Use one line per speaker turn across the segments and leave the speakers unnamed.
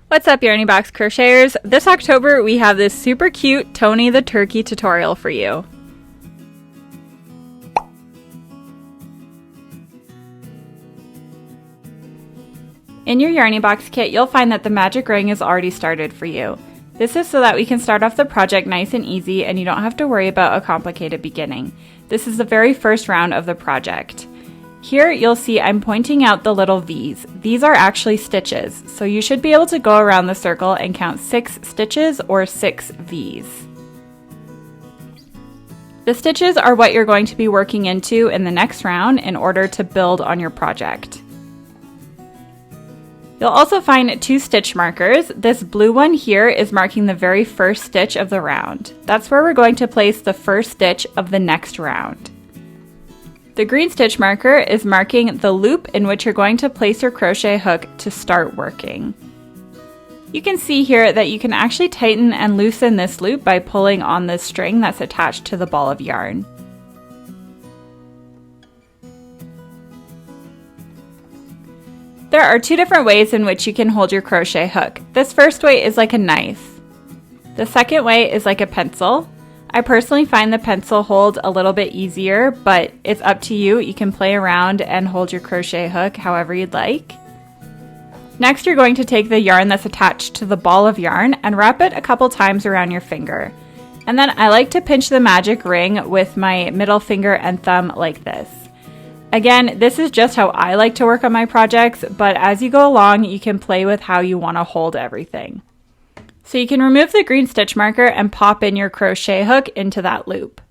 What's up, Yarny Box Crocheters? This October we have this super cute Tony the Turkey tutorial for you. In your Yarny Box kit, you'll find that the magic ring is already started for you. This is so that we can start off the project nice and easy and you don't have to worry about a complicated beginning. This is the very first round of the project. Here you'll see I'm pointing out the little V's. These are actually stitches, so you should be able to go around the circle and count 6 stitches or 6 V's. The stitches are what you're going to be working into in the next round in order to build on your project. You'll also find 2 stitch markers. This blue one here is marking the very first stitch of the round. That's where we're going to place the first stitch of the next round. The green stitch marker is marking the loop in which you're going to place your crochet hook to start working. You can see here that you can actually tighten and loosen this loop by pulling on the string that's attached to the ball of yarn. There are 2 different ways in which you can hold your crochet hook. This first way is like a knife. The second way is like a pencil. I personally find the pencil hold a little bit easier, but it's up to you. You can play around and hold your crochet hook however you'd like. Next, you're going to take the yarn that's attached to the ball of yarn and wrap it a couple times around your finger. And then I like to pinch the magic ring with my middle finger and thumb like this. Again, this is just how I like to work on my projects, but as you go along, you can play with how you want to hold everything. So you can remove the green stitch marker and pop in your crochet hook into that loop.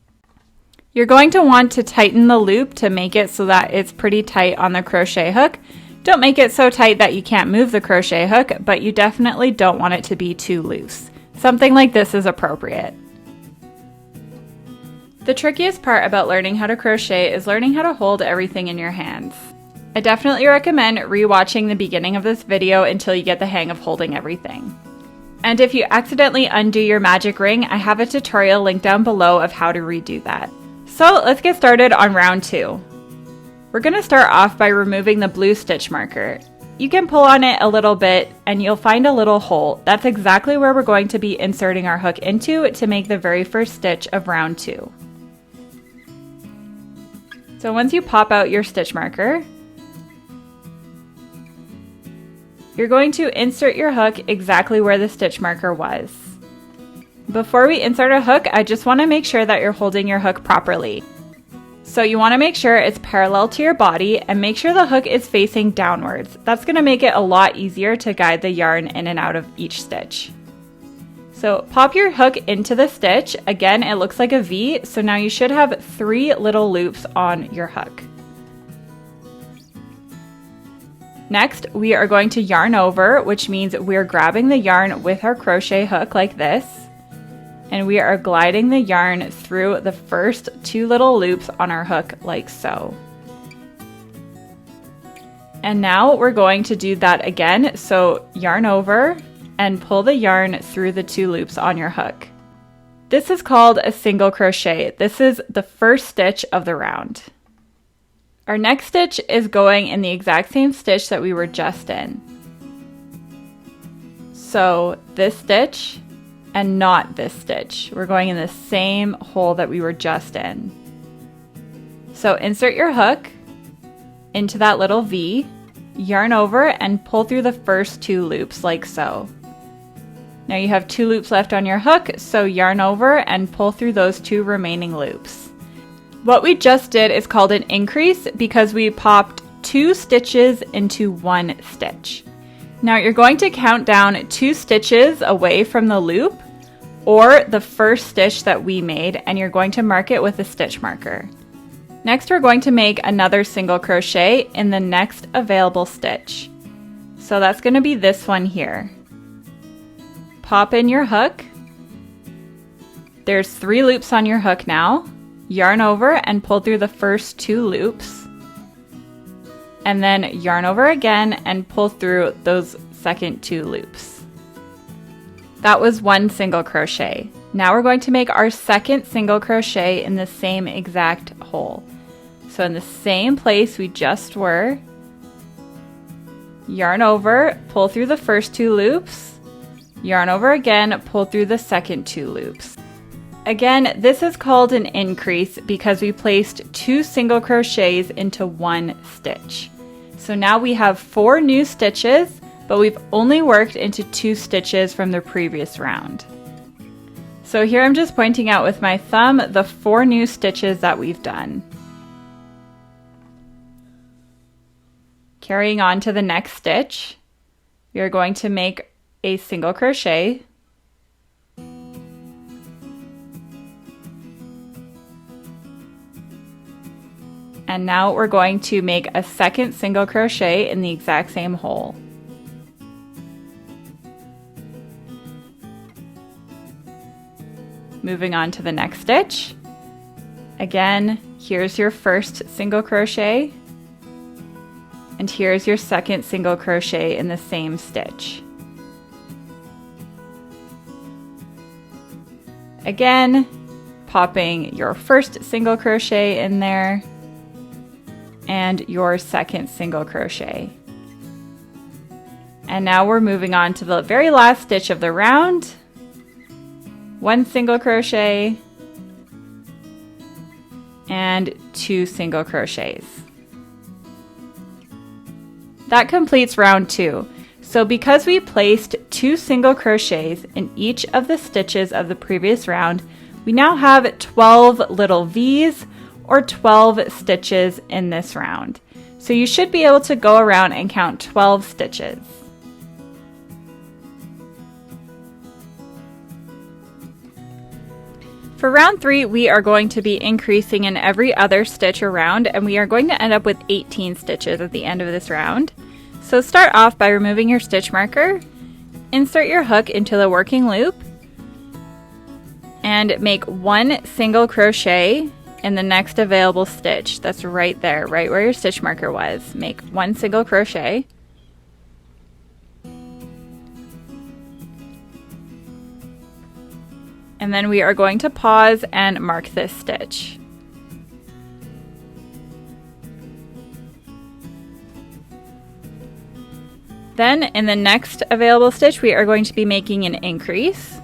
You're going to want to tighten the loop to make it so that it's pretty tight on the crochet hook. Don't make it so tight that you can't move the crochet hook, but you definitely don't want it to be too loose. Something like this is appropriate. The trickiest part about learning how to crochet is learning how to hold everything in your hands. I definitely recommend rewatching the beginning of this video until you get the hang of holding everything. And if you accidentally undo your magic ring, I have a tutorial linked down below of how to redo that. So let's get started on round 2. We're going to start off by removing the blue stitch marker. You can pull on it a little bit and you'll find a little hole. That's exactly where we're going to be inserting our hook into to make the very first stitch of round 2. So once you pop out your stitch marker, you're going to insert your hook exactly where the stitch marker was. Before we insert a hook, I just want to make sure that you're holding your hook properly. So you want to make sure it's parallel to your body and make sure the hook is facing downwards. That's going to make it a lot easier to guide the yarn in and out of each stitch. So pop your hook into the stitch. Again, it looks like a V, so now you should have 3 little loops on your hook. Next, we are going to yarn over, which means we're grabbing the yarn with our crochet hook like this, and we are gliding the yarn through the first 2 little loops on our hook like so. And now we're going to do that again, so yarn over and pull the yarn through the 2 loops on your hook. This is called a single crochet. This is the first stitch of the round. Our next stitch is going in the exact same stitch that we were just in. So this stitch and not this stitch. We're going in the same hole that we were just in. So insert your hook into that little V, yarn over and pull through the first 2 loops like so. Now you have 2 loops left on your hook, so yarn over and pull through those 2 remaining loops. What we just did is called an increase because we popped 2 stitches into 1 stitch. Now you're going to count down 2 stitches away from the loop or the first stitch that we made, and you're going to mark it with a stitch marker. Next, we're going to make another single crochet in the next available stitch. So that's going to be this one here. Pop in your hook. There's 3 loops on your hook now. Yarn over and pull through the first 2 loops, and then yarn over again and pull through those second 2 loops. That was 1 single crochet. Now we're going to make our second single crochet in the same exact hole. So in the same place we just were, yarn over, pull through the first 2 loops, yarn over again, pull through the second 2 loops. Again, this is called an increase because we placed 2 single crochets into 1 stitch. So now we have 4 new stitches, but we've only worked into 2 stitches from the previous round. So here I'm just pointing out with my thumb the 4 new stitches that we've done. Carrying on to the next stitch, we are going to make a single crochet, and now we're going to make a second single crochet in the exact same hole. Moving on to the next stitch. Again, here's your first single crochet, and here's your second single crochet in the same stitch. Again, popping your first single crochet in there and your second single crochet. And now we're moving on to the very last stitch of the round. 1 single crochet and 2 single crochets. That completes round 2. So because we placed 2 single crochets in each of the stitches of the previous round, we now have 12 little V's or 12 stitches in this round. So you should be able to go around and count 12 stitches. For round 3, we are going to be increasing in every other stitch around, and we are going to end up with 18 stitches at the end of this round. So start off by removing your stitch marker, insert your hook into the working loop, and make 1 single crochet in the next available stitch. That's right there, right where your stitch marker was. Make 1 single crochet. And then we are going to pause and mark this stitch. Then in the next available stitch, we are going to be making an increase.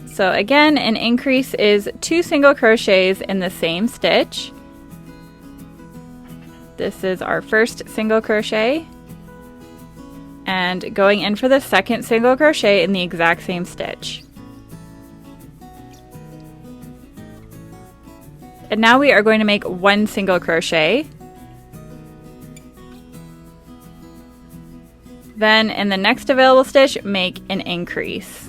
So again, an increase is 2 single crochets in the same stitch. This is our first single crochet, and going in for the second single crochet in the exact same stitch. And now we are going to make 1 single crochet. Then in the next available stitch, make an increase.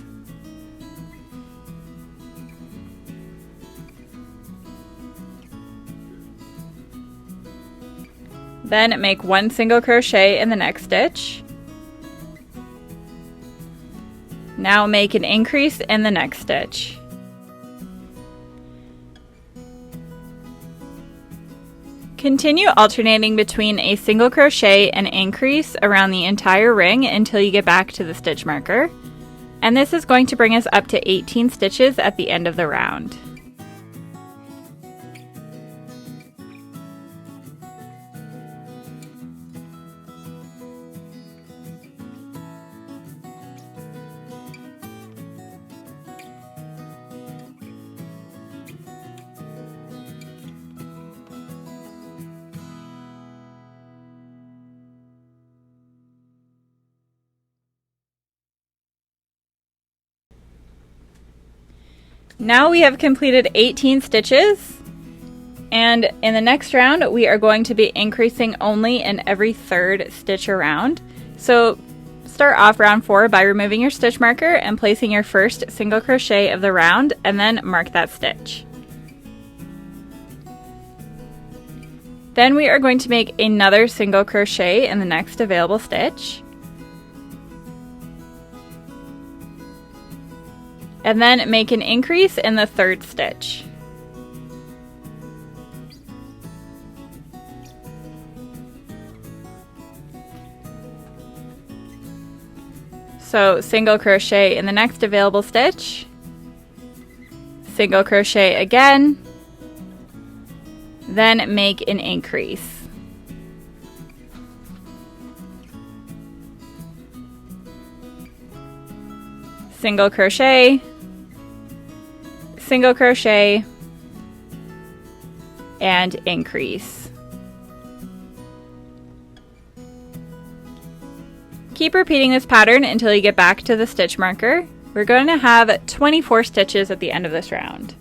Then make 1 single crochet in the next stitch. Now make an increase in the next stitch. Continue alternating between a single crochet and increase around the entire ring until you get back to the stitch marker. And this is going to bring us up to 18 stitches at the end of the round. Now we have completed 18 stitches, and in the next round we are going to be increasing only in every 3rd stitch around. So start off round 4 by removing your stitch marker and placing your first single crochet of the round, and then mark that stitch. Then we are going to make another single crochet in the next available stitch. And then make an increase in the 3rd stitch. So single crochet in the next available stitch, single crochet again, then make an increase. single crochet, single crochet, and increase. Keep repeating this pattern until you get back to the stitch marker. We're going to have 24 stitches at the end of this round.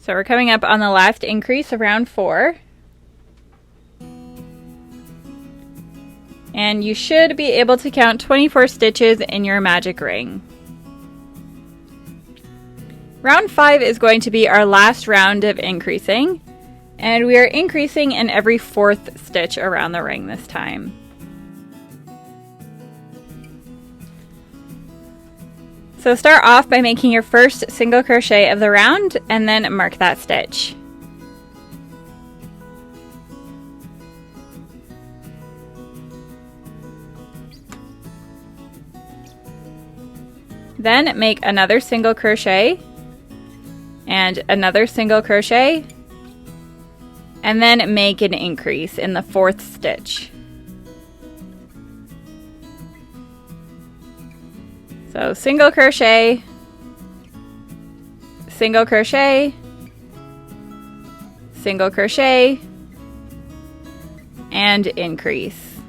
So we're coming up on the last increase of round 4. And you should be able to count 24 stitches in your magic ring. Round 5 is going to be our last round of increasing, and we are increasing in every 4th stitch around the ring this time. So start off by making your first single crochet of the round and then mark that stitch. Then make another single crochet and another single crochet, and then make an increase in the 4th stitch. So single crochet, single crochet, single crochet, and increase.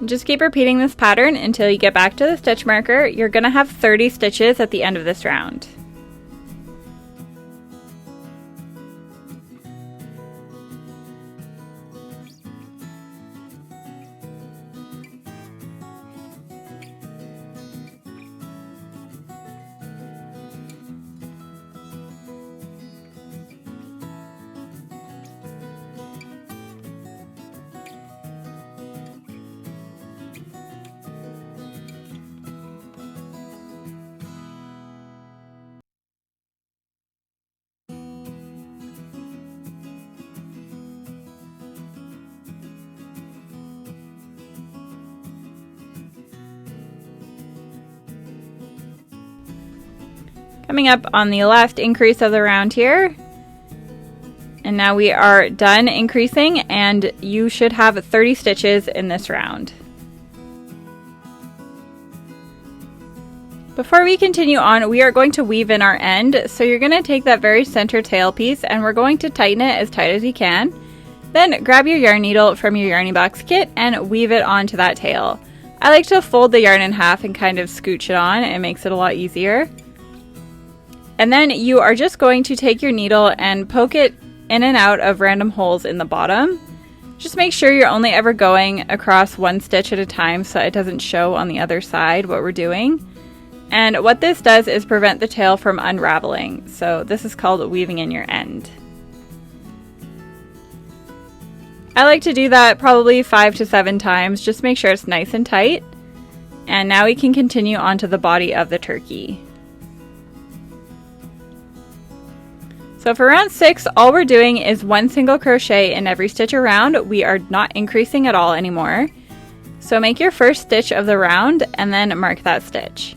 And just keep repeating this pattern until you get back to the stitch marker. You're going to have 30 stitches at the end of this round. Coming up on the last increase of the round here. And now we are done increasing, and you should have 30 stitches in this round. Before we continue on, we are going to weave in our end. So you're going to take that very center tail piece and we're going to tighten it as tight as you can. Then grab your yarn needle from your Yarny Box kit and weave it onto that tail. I like to fold the yarn in half and kind of scooch it on. It makes it a lot easier. And then you are just going to take your needle and poke it in and out of random holes in the bottom. Just make sure you're only ever going across one stitch at a time so it doesn't show on the other side what we're doing. And what this does is prevent the tail from unraveling. So this is called weaving in your end. I like to do that probably 5 to 7 times. Just make sure it's nice and tight. And now we can continue onto the body of the turkey. So for round 6, all we're doing is 1 single crochet in every stitch around. We are not increasing at all anymore. So make your first stitch of the round and then mark that stitch.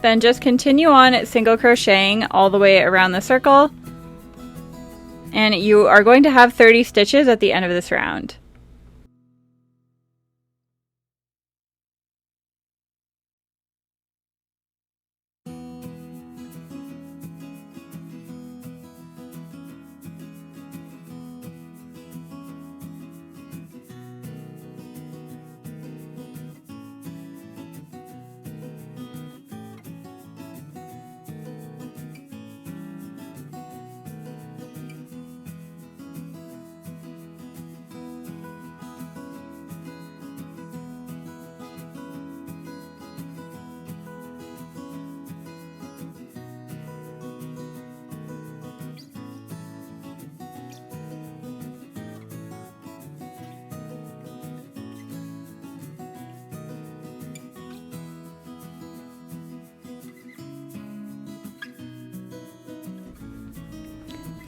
Then just continue on single crocheting all the way around the circle. And you are going to have 30 stitches at the end of this round.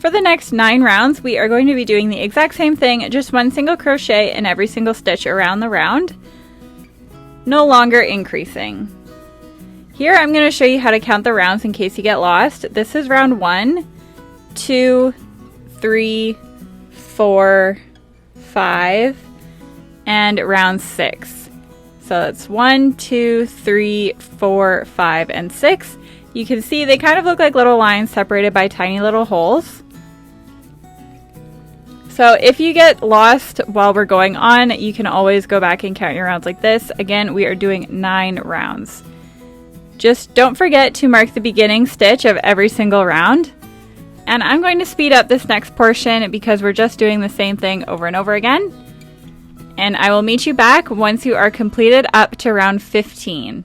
For the next 9 rounds, we are going to be doing the exact same thing, just 1 single crochet in every single stitch around the round, no longer increasing. Here I'm going to show you how to count the rounds in case you get lost. This is round 1, 2, 3, 4, 5, and round 6. So it's 1, 2, 3, 4, 5, and 6. You can see they kind of look like little lines separated by tiny little holes. So if you get lost while we're going on, you can always go back and count your rounds like this. Again, we are doing 9 rounds. Just don't forget to mark the beginning stitch of every single round. And I'm going to speed up this next portion because we're just doing the same thing over and over again. And I will meet you back once you are completed up to round 15.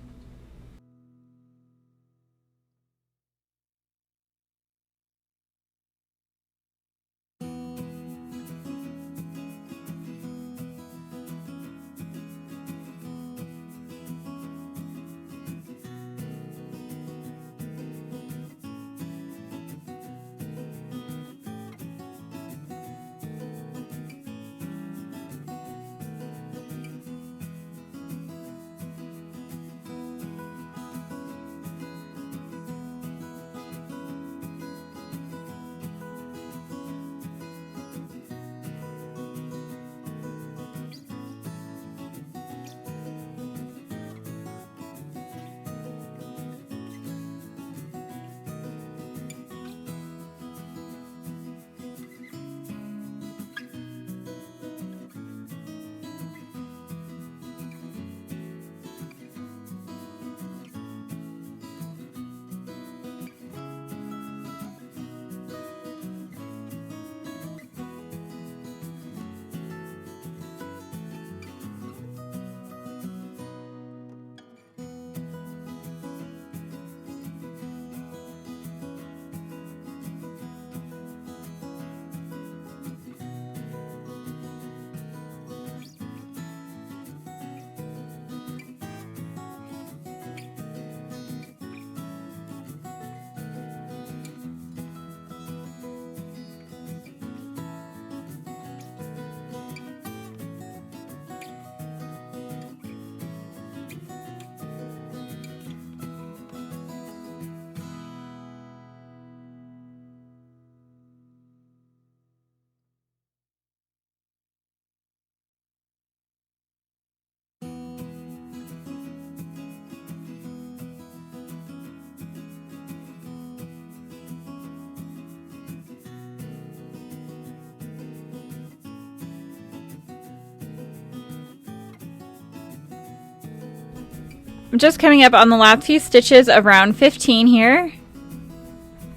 I'm just coming up on the last few stitches of round 15 here.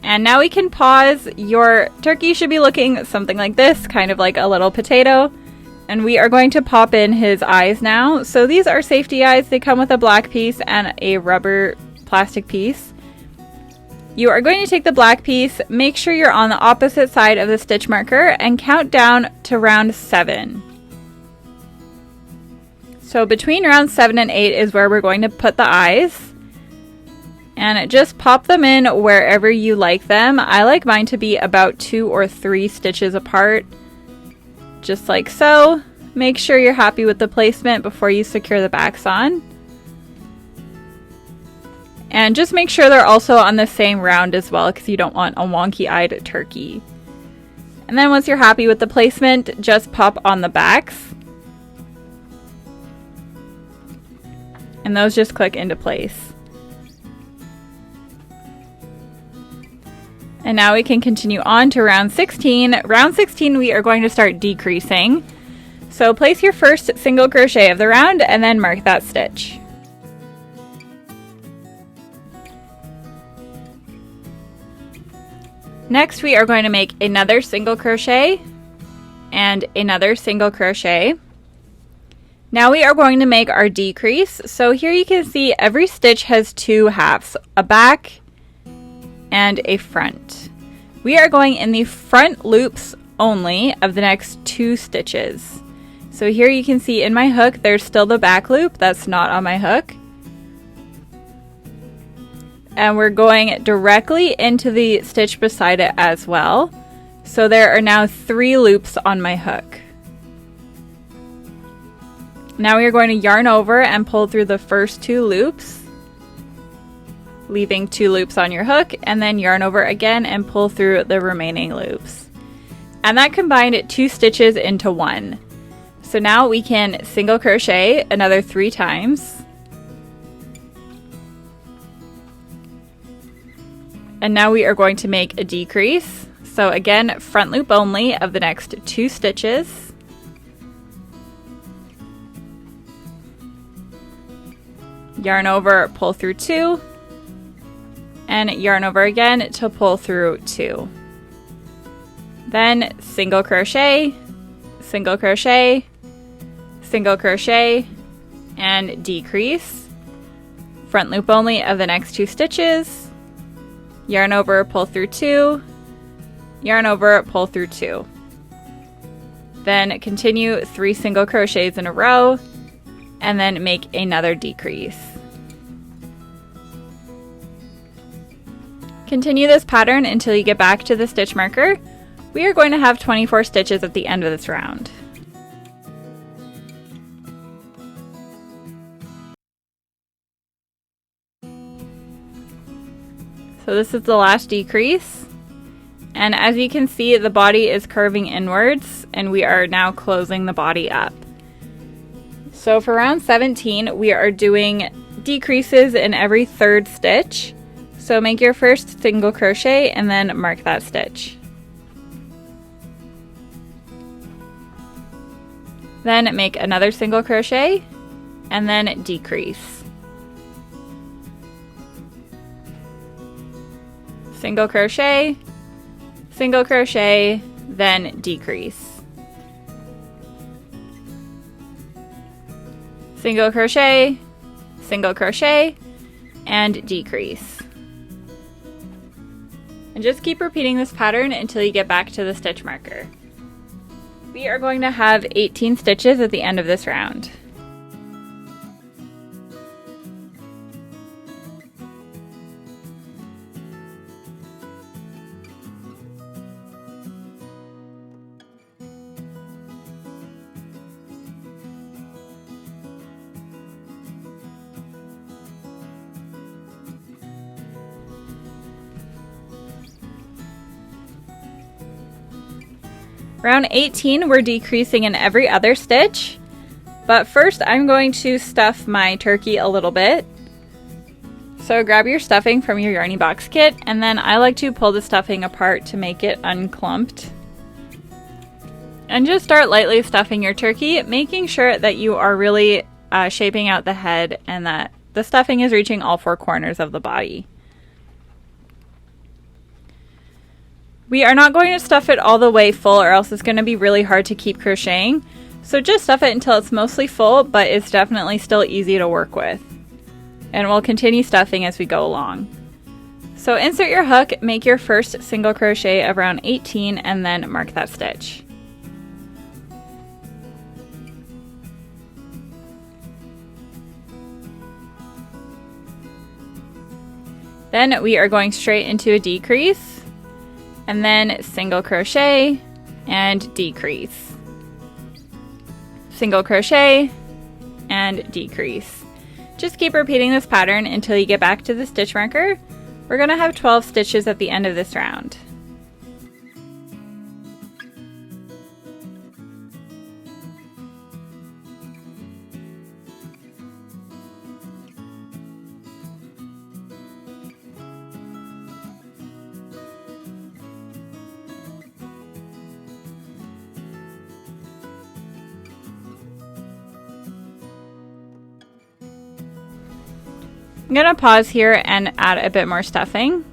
And now we can pause. Your turkey should be looking something like this, kind of like a little potato. And we are going to pop in his eyes now. So these are safety eyes. They come with a black piece and a rubber plastic piece. You are going to take the black piece, make sure you're on the opposite side of the stitch marker, and count down to round 7. So between round 7 and 8 is where we're going to put the eyes. And just pop them in wherever you like them. I like mine to be about 2 or 3 stitches apart. Just like so. Make sure you're happy with the placement before you secure the backs on. And just make sure they're also on the same round as well, because you don't want a wonky-eyed turkey. And then once you're happy with the placement, just pop on the backs. And those just click into place. And now we can continue on to round 16. Round 16 we are going to start decreasing. So place your first single crochet of the round and then mark that stitch. Next we are going to make another single crochet and another single crochet. Now we are going to make our decrease. So here you can see every stitch has 2 halves, a back and a front. We are going in the front loops only of the next 2 stitches. So here you can see in my hook there's still the back loop that's not on my hook. And we're going directly into the stitch beside it as well. So there are now 3 loops on my hook. Now we are going to yarn over and pull through the first 2 loops, leaving 2 loops on your hook, and then yarn over again and pull through the remaining loops. And that combined 2 stitches into 1. So now we can single crochet another 3 times. And now we are going to make a decrease. So again, front loop only of the next 2 stitches. Yarn over, pull through 2, and yarn over again to pull through 2. Then single crochet, single crochet, single crochet, and decrease. Front loop only of the next 2 stitches. Yarn over, pull through 2, yarn over, pull through 2. Then continue 3 single crochets in a row, and then make another decrease. Continue this pattern until you get back to the stitch marker. We are going to have 24 stitches at the end of this round. So this is the last decrease, and as you can see, the body is curving inwards, and we are now closing the body up. So for round 17, we are doing decreases in every 3rd stitch. So make your first single crochet and then mark that stitch. Then make another single crochet and then decrease. Single crochet, then decrease. Single crochet, and decrease. And just keep repeating this pattern until you get back to the stitch marker. We are going to have 18 stitches at the end of this round. Round 18, we're decreasing in every other stitch, but first I'm going to stuff my turkey a little bit. So grab your stuffing from your Yarny Box kit, and then I like to pull the stuffing apart to make it unclumped. And just start lightly stuffing your turkey, making sure that you are really shaping out the head and that the stuffing is reaching all 4 corners of the body. We are not going to stuff it all the way full, or else it's going to be really hard to keep crocheting. So just stuff it until it's mostly full, but it's definitely still easy to work with. And we'll continue stuffing as we go along. So insert your hook, make your first single crochet of round 18, and then mark that stitch. Then we are going straight into a decrease, and then single crochet and decrease. Single crochet and decrease. Just keep repeating this pattern until you get back to the stitch marker. We're going to have 12 stitches at the end of this round. I'm going to pause here and add a bit more stuffing.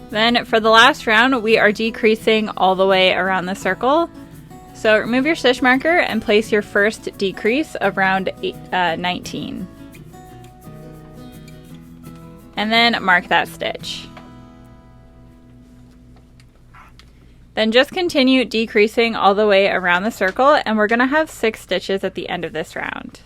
Then for the last round, we are decreasing all the way around the circle. So remove your stitch marker and place your first decrease of round 19. And then mark that stitch. Then just continue decreasing all the way around the circle, and we're going to have 6 stitches at the end of this round.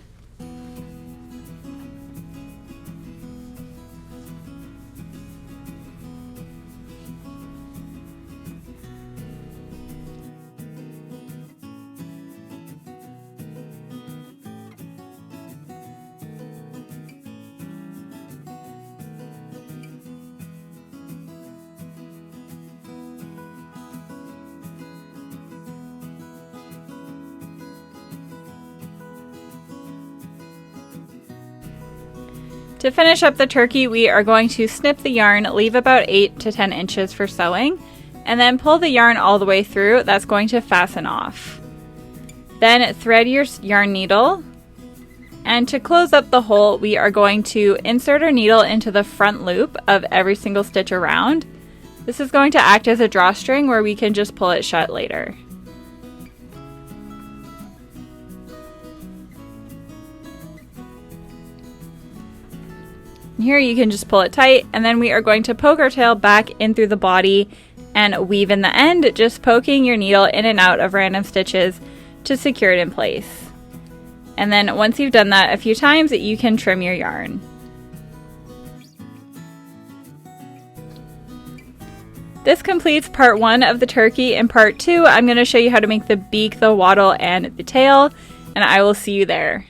To finish up the turkey, we are going to snip the yarn, leave about 8 to 10 inches for sewing, and then pull the yarn all the way through. That's going to fasten off. Then thread your yarn needle, and to close up the hole, we are going to insert our needle into the front loop of every single stitch around. This is going to act as a drawstring where we can just pull it shut later. Here you can just pull it tight, and then we are going to poke our tail back in through the body and weave in the end, just poking your needle in and out of random stitches to secure it in place. And then once you've done that a few times, you can trim your yarn. This completes part 1 of the turkey. In part 2, I'm going to show you how to make the beak, the wattle, and the tail, and I will see you there.